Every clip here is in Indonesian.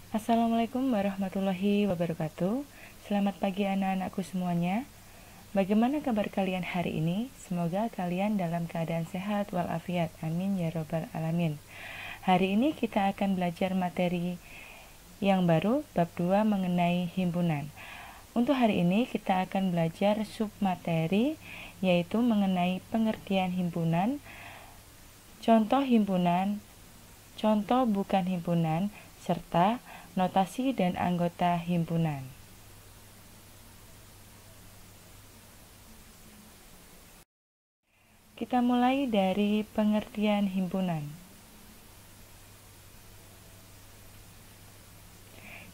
Assalamualaikum warahmatullahi wabarakatuh. Selamat pagi anak-anakku semuanya. Bagaimana kabar kalian hari ini? Semoga kalian dalam keadaan sehat walafiat. Amin ya robbal alamin. Hari ini kita akan belajar materi yang baru, bab 2 mengenai himpunan. Untuk hari ini kita akan belajar submateri, yaitu mengenai pengertian himpunan, contoh himpunan, contoh bukan himpunan, serta notasi dan anggota himpunan. Kita mulai dari pengertian himpunan.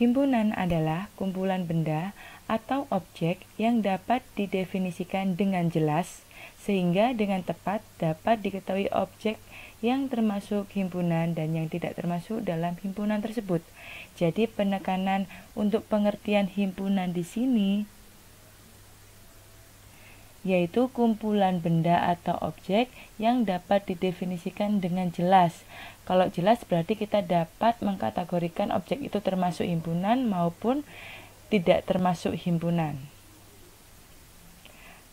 Himpunan adalah kumpulan benda atau objek yang dapat didefinisikan dengan jelas, sehingga dengan tepat dapat diketahui objek yang termasuk himpunan dan yang tidak termasuk dalam himpunan tersebut. Jadi penekanan untuk pengertian himpunan di sini yaitu kumpulan benda atau objek yang dapat didefinisikan dengan jelas. Kalau jelas berarti kita dapat mengkategorikan objek itu termasuk himpunan maupun tidak termasuk himpunan.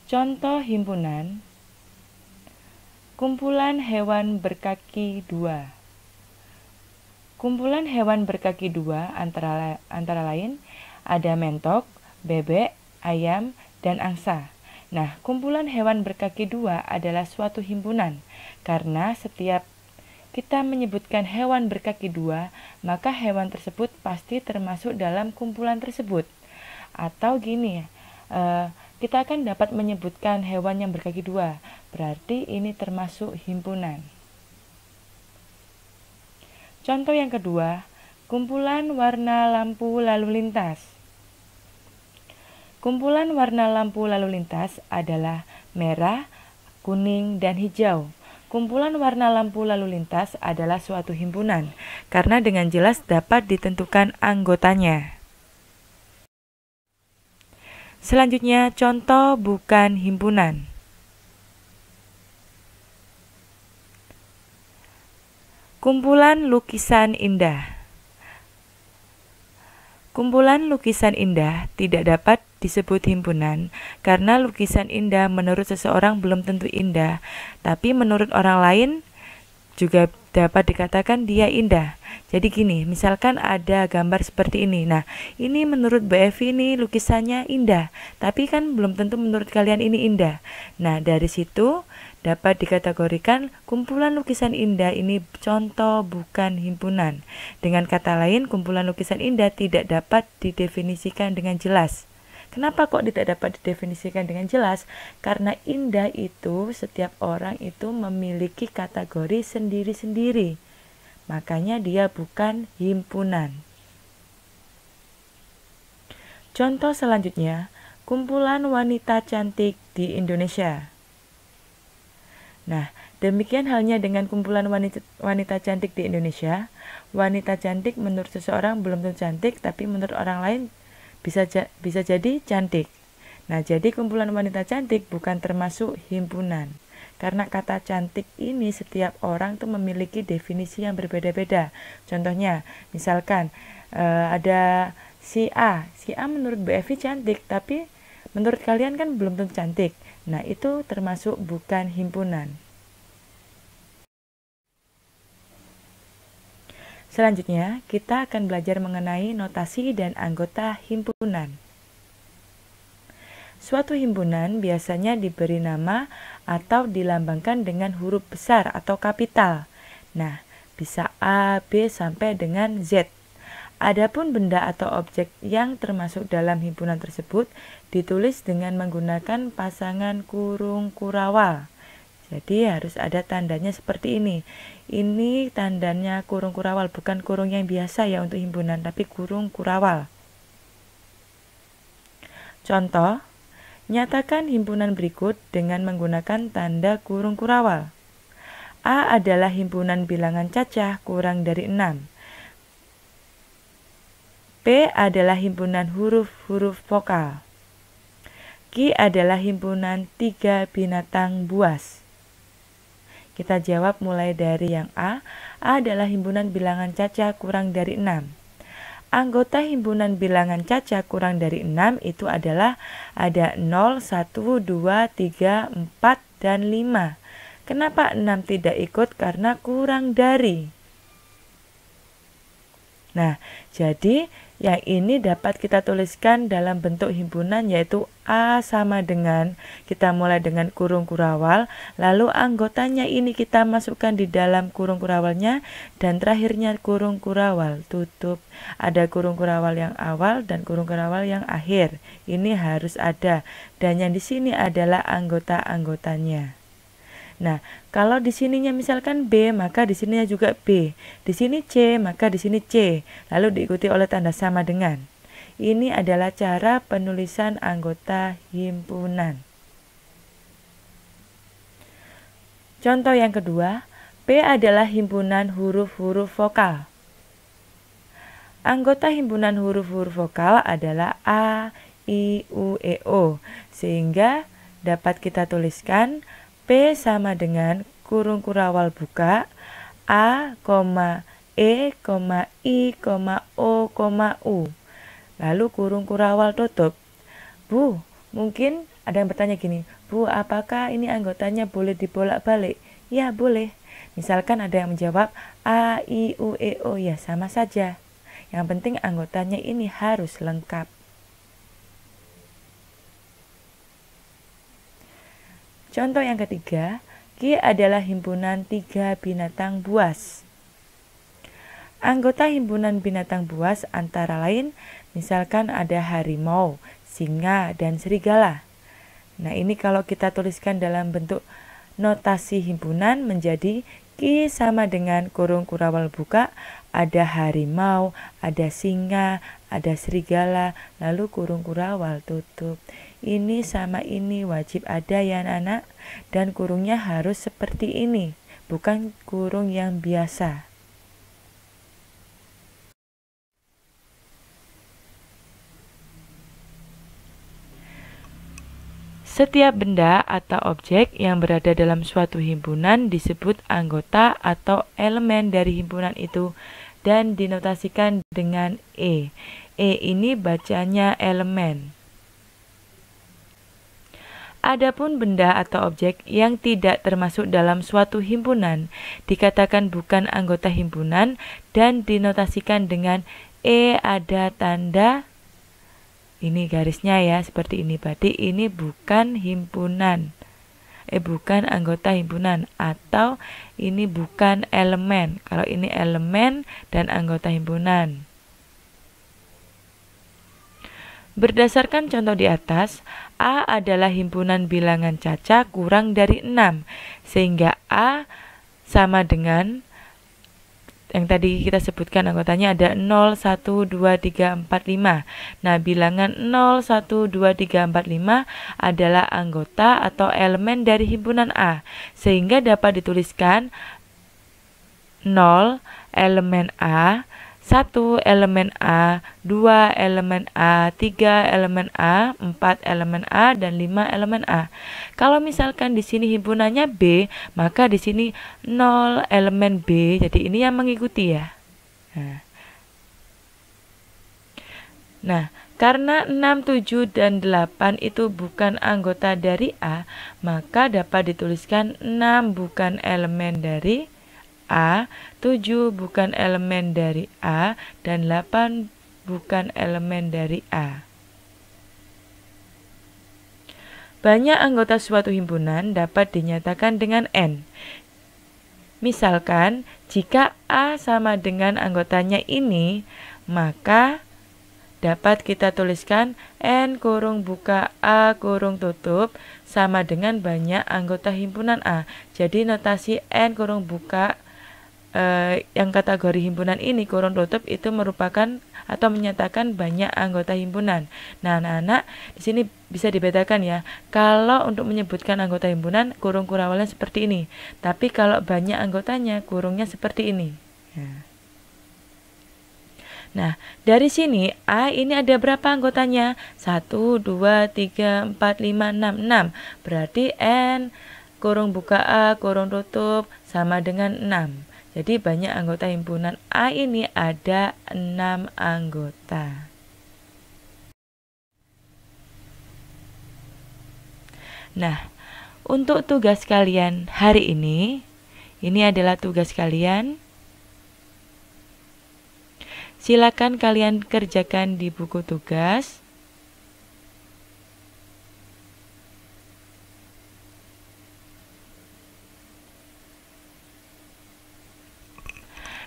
Contoh himpunan: kumpulan hewan berkaki dua. Kumpulan hewan berkaki dua antara lain ada mentok, bebek, ayam, dan angsa. Nah, kumpulan hewan berkaki dua adalah suatu himpunan, karena setiap kita menyebutkan hewan berkaki dua, maka hewan tersebut pasti termasuk dalam kumpulan tersebut. Atau gini, kita akan dapat menyebutkan hewan yang berkaki dua, berarti ini termasuk himpunan. Contoh yang kedua, kumpulan warna lampu lalu lintas. Kumpulan warna lampu lalu lintas adalah merah, kuning, dan hijau. Kumpulan warna lampu lalu lintas adalah suatu himpunan, karena dengan jelas dapat ditentukan anggotanya. Selanjutnya, contoh bukan himpunan. Kumpulan lukisan indah. Kumpulan lukisan indah tidak dapat disebut himpunan karena lukisan indah menurut seseorang belum tentu indah, tapi menurut orang lain juga dapat dikatakan dia indah. Jadi gini, misalkan ada gambar seperti ini. Nah, ini menurut Mbak Evi ini lukisannya indah, tapi kan belum tentu menurut kalian ini indah. Nah, dari situ dapat dikategorikan kumpulan lukisan indah ini contoh bukan himpunan. Dengan kata lain, kumpulan lukisan indah tidak dapat didefinisikan dengan jelas. Kenapa kok tidak dapat didefinisikan dengan jelas? Karena indah itu setiap orang itu memiliki kategori sendiri-sendiri. Makanya dia bukan himpunan. Contoh selanjutnya, kumpulan wanita cantik di Indonesia. Nah, demikian halnya dengan kumpulan wanita cantik di Indonesia. Wanita cantik menurut seseorang belum tentu cantik, tapi menurut orang lain bisa jadi cantik. Nah, jadi kumpulan wanita cantik bukan termasuk himpunan. Karena kata cantik ini setiap orang tuh memiliki definisi yang berbeda-beda. Contohnya, misalkan ada si A menurut Bu Evi cantik, tapi menurut kalian kan belum tentu cantik. Nah, itu termasuk bukan himpunan. Selanjutnya, kita akan belajar mengenai notasi dan anggota himpunan. Suatu himpunan biasanya diberi nama atau dilambangkan dengan huruf besar atau kapital. Nah, bisa A, B, sampai dengan Z. Adapun benda atau objek yang termasuk dalam himpunan tersebut ditulis dengan menggunakan pasangan kurung kurawal. Jadi harus ada tandanya seperti ini. Ini tandanya kurung kurawal, bukan kurung yang biasa ya untuk himpunan, tapi kurung kurawal. Contoh, nyatakan himpunan berikut dengan menggunakan tanda kurung kurawal. A adalah himpunan bilangan cacah kurang dari 6. P adalah himpunan huruf-huruf vokal. Q adalah himpunan 3 binatang buas. Kita jawab mulai dari yang A adalah himpunan bilangan cacah kurang dari 6. anggota himpunan bilangan caca kurang dari 6 itu adalah ada 0, 1, 2, 3, 4, dan 5. Kenapa 6 tidak ikut? Karena kurang dari. Nah, jadi yang ini dapat kita tuliskan dalam bentuk himpunan, yaitu A sama dengan, kita mulai dengan kurung kurawal, lalu anggotanya ini kita masukkan di dalam kurung kurawalnya, dan terakhirnya kurung kurawal tutup. Ada kurung kurawal yang awal dan kurung kurawal yang akhir. Ini harus ada, dan yang di sini adalah anggota-anggotanya. Nah, kalau di sininya misalkan B, maka di sininya juga B. Di sini C, maka di sini C. Lalu diikuti oleh tanda sama dengan. Ini adalah cara penulisan anggota himpunan. Contoh yang kedua, P adalah himpunan huruf-huruf vokal. Anggota himpunan huruf-huruf vokal adalah A, I, U, E, O. Sehingga dapat kita tuliskan P sama dengan kurung kurawal buka A, E, I, O, U. Lalu kurung kurawal tutup. Bu, mungkin ada yang bertanya gini, Bu, apakah ini anggotanya boleh dibolak-balik? Ya, boleh. Misalkan ada yang menjawab A, I, U, E, O, ya sama saja. Yang penting anggotanya ini harus lengkap. Contoh yang ketiga, Q adalah himpunan 3 binatang buas. Anggota himpunan binatang buas antara lain, misalkan ada harimau, singa, dan serigala. Nah, ini kalau kita tuliskan dalam bentuk notasi himpunan menjadi Q sama dengan kurung kurawal buka, ada harimau, ada singa, ada serigala, lalu kurung kurawal tutup. Ini sama ini wajib ada ya anak-anak, dan kurungnya harus seperti ini, bukan kurung yang biasa. Setiap benda atau objek yang berada dalam suatu himpunan disebut anggota atau elemen dari himpunan itu dan dinotasikan dengan E. E ini bacanya elemen. Adapun benda atau objek yang tidak termasuk dalam suatu himpunan dikatakan bukan anggota himpunan dan dinotasikan dengan E, ada tanda ini garisnya ya, seperti ini. Berarti ini bukan himpunan. Bukan anggota himpunan, atau ini bukan elemen. Kalau ini elemen dan anggota himpunan. Berdasarkan contoh di atas, A adalah himpunan bilangan caca kurang dari 6, sehingga A sama dengan yang tadi kita sebutkan anggotanya ada 0, 1, 2, 3, 4, 5. Nah, bilangan 0, 1, 2, 3, 4, 5 adalah anggota atau elemen dari himpunan A, sehingga dapat dituliskan 0 elemen A, 1 elemen A, 2 elemen A, 3 elemen A, 4 elemen A, dan 5 elemen A. Kalau misalkan di sini himpunannya B, maka di sini 0 elemen B. Jadi ini yang mengikuti ya. Nah, karena 6, 7, dan 8 itu bukan anggota dari A, maka dapat dituliskan 6 bukan elemen dari A, 7 bukan elemen dari A, dan 8 bukan elemen dari A. Banyak anggota suatu himpunan dapat dinyatakan dengan N. Misalkan, jika A sama dengan anggotanya ini, maka dapat kita tuliskan N kurung buka A kurung tutup sama dengan banyak anggota himpunan A. Jadi notasi N kurung buka yang kategori himpunan ini kurung tutup itu merupakan atau menyatakan banyak anggota himpunan. Nah, anak-anak di sini bisa dibedakan ya. Kalau untuk menyebutkan anggota himpunan kurung kurawalnya seperti ini, tapi kalau banyak anggotanya kurungnya seperti ini. Nah, dari sini A ini ada berapa anggotanya? 1, 2, 3, 4, 5, 6, 6. Berarti N kurung buka A kurung tutup sama dengan 6. Jadi banyak anggota himpunan A ini ada 6 anggota. Nah, untuk tugas kalian hari ini adalah tugas kalian. Silakan kalian kerjakan di buku tugas.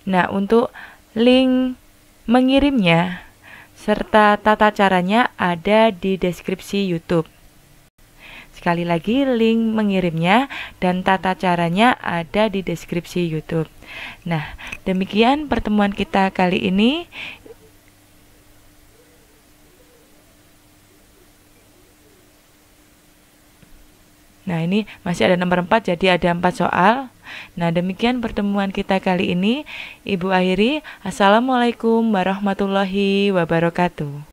Nah, untuk link mengirimnya serta tata caranya ada di deskripsi YouTube. Sekali lagi, link mengirimnya dan tata caranya ada di deskripsi YouTube. Nah, demikian pertemuan kita kali ini. Nah, ini masih ada nomor 4, jadi ada 4 soal. Nah, demikian pertemuan kita kali ini. Ibu akhiri, Assalamualaikum warahmatullahi wabarakatuh.